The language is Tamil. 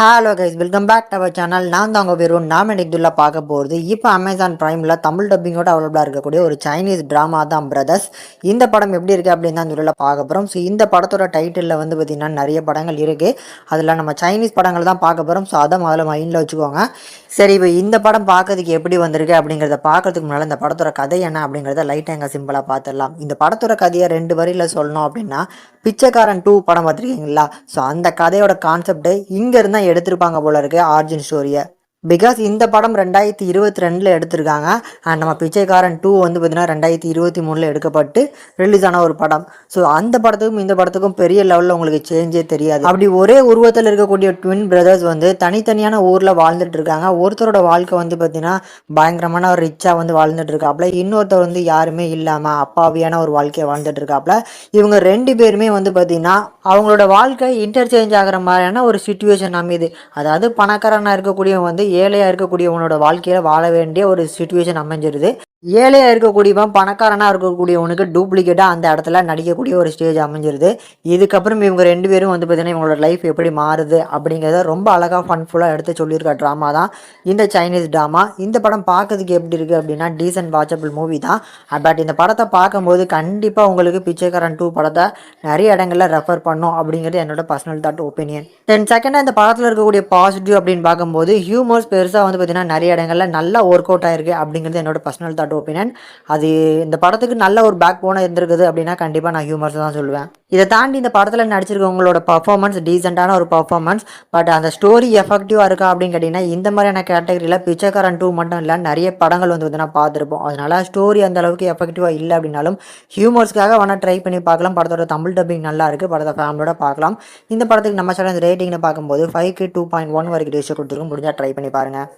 Hello guys, welcome back to our channel. நான் தாங்க வெறும் நாம் இதுல பார்க்க போகிறது இப்போ அமேசான் பிரைமில் தமிழ் டப்பிங்கோட அவைலபிளாக இருக்கக்கூடிய ஒரு சைனீஸ் ட்ராமா தான் பிரதர்ஸ். இந்த படம் எப்படி இருக்குது அப்படின்னு தான் சொல்ல பார்க்க போகிறோம். ஸோ இந்த படத்தோட டைட்டிலில் வந்து பார்த்திங்கன்னா நிறைய படங்கள் இருக்குது. அதில் நம்ம சைனீஸ் படங்கள் தான் பார்க்க போகிறோம். ஸோ அதை முதல்ல மைண்டில் வச்சுக்கோங்க. சரி, இப்போ இந்த படம் பார்க்கறதுக்கு எப்படி வந்திருக்கு அப்படிங்கிறத பார்க்கறதுக்கு முன்னால் இந்த படத்தோட கதை என்ன அப்படிங்கிறத லைட்டாக எங்கே சிம்பிளாக பார்த்துடலாம். இந்த படத்தோட கதையை 2 வரியில் சொல்லணும் அப்படின்னா, பிச்சைக்காரன் 2 படம் பார்த்துருக்கீங்களா? ஸோ அந்த கதையோட கான்செப்டை இங்கே இருந்தால் எடுத்திருப்பாங்க போல இருக்கு ஆர்ஜின் ஸ்டோரியை. பிகாஸ் இந்த படம் 2022 எடுத்திருக்காங்க. அண்ட் நம்ம பிச்சைக்காரன் 2 வந்து பார்த்தீங்கன்னா 2023 எடுக்கப்பட்டு ரிலீஸ் ஆன ஒரு படம். ஸோ அந்த படத்துக்கும் இந்த படத்துக்கும் பெரிய லெவலில் உங்களுக்கு சேஞ்சே தெரியாது. அப்படி ஒரே உருவத்தில் இருக்கக்கூடிய ட்வின் பிரதர்ஸ் வந்து தனித்தனியான ஊரில் வாழ்ந்துட்டு இருக்காங்க. ஒருத்தரோட வாழ்க்கை வந்து பார்த்தீங்கன்னா பயங்கரமான ஒரு ரிச்சாக வந்து வாழ்ந்துட்டு இருக்காப்புல, இன்னொருத்தர் வந்து யாருமே இல்லாமல் அப்பாவியான ஒரு வாழ்க்கையை வாழ்ந்துட்டு இருக்காப்புல. இவங்க 2 பேருமே வந்து பார்த்தீங்கன்னா அவங்களோட வாழ்க்கை இன்டர்சேஞ்ச் ஆகிற மாதிரியான ஒரு சுச்சுவேஷன் அமையுது. அதாவது பணக்காரனாக இருக்கக்கூடியவங்க வந்து ஏழையாக இருக்கக்கூடியவனோட வாழ்க்கையில் வாழ வேண்டிய ஒரு சுச்சுவேஷன் அமைஞ்சிருது. ஏழையாக இருக்கக்கூடியவன் பணக்காரனாக இருக்கக்கூடியவனுக்கு டூப்ளிகேட்டாக அந்த இடத்துல நடிக்கக்கூடிய ஒரு ஸ்டேஜ் அமைஞ்சிருது. இதுக்கப்புறம் இவங்க 2 பேரும் வந்து பார்த்தீங்கன்னா இவங்களோட லைஃப் எப்படி மாறுது அப்படிங்கிறத ரொம்ப அழகாக ஃபன்ஃபுல்லாக எடுத்து சொல்லியிருக்க ட்ராமா தான் இந்த சைனீஸ் ட்ராமா. இந்த படம் பார்க்கறதுக்கு எப்படி இருக்குது அப்படின்னா டீசன்ட் வாட்சபிள் மூவி தான். பட் இந்த படத்தை பார்க்கும்போது கண்டிப்பாக உங்களுக்கு பிச்சைக்காரன் 2 படத்தை நிறைய இடங்களில் ரெஃபர் பண்ணும் அப்படிங்கிறது என்னோட பர்சனல் தாட் ஒப்பீனியன். தென் செகண்டாக இந்த படத்தில் இருக்கக்கூடிய பாசிட்டிவ் அப்படின்னு பார்க்கும்போது ஹியூமர்ஸ் பெருசாக வந்து பார்த்தீங்கன்னா நிறைய இடங்களில் நல்லா ஒர்க் அவுட் ஆயிருக்கு அப்படிங்கிறது என்னோட பர்சனல் தாட் ஒப்பீனியன். அது இந்த படத்துக்கு நல்ல ஒரு பேக் போனாக இருந்திருக்குது அப்படின்னா கண்டிப்பாக நான் ஹியூமர்ஸ் தான் சொல்லுவேன். இதை தாண்டி இந்த படத்தில் நடிச்சிருக்கவங்களோட பர்ஃபார்மன்ஸ் டீசெண்டான ஒரு பர்ஃபார்மன்ஸ். பட் அந்த ஸ்டோரி எஃபெக்டிவாக இருக்கா அப்படின்னு கேட்டிங்கன்னா இந்த மாதிரியான கேட்டகரியில் பிச்சைக்காரன் 2 மட்டும் இல்லை, நிறைய படங்கள் வந்து பார்த்தீங்கன்னா பார்த்துருப்போம். அதனால ஸ்டோரி அந்த அளவுக்கு எஃபெக்டிவாக இல்லை அப்படின்னாலும் ஹியூமர்ஸ்க்காக வேணால் ட்ரை பண்ணி பார்க்கலாம். படத்தோட தமிழ் டப்பிங் நல்லா இருக்குது. படத்தை ஃபேமிலியோட பார்க்கலாம். இந்த படத்துக்கு நம்ம சேனல் ரேட்டிங்னு பார்க்கும்போது 5க்கு 2.1 வரைக்கும் ரேஷியோ கொடுத்துருக்கோம். முடிஞ்சால் ட்ரை பண்ணி பாருங்கள்.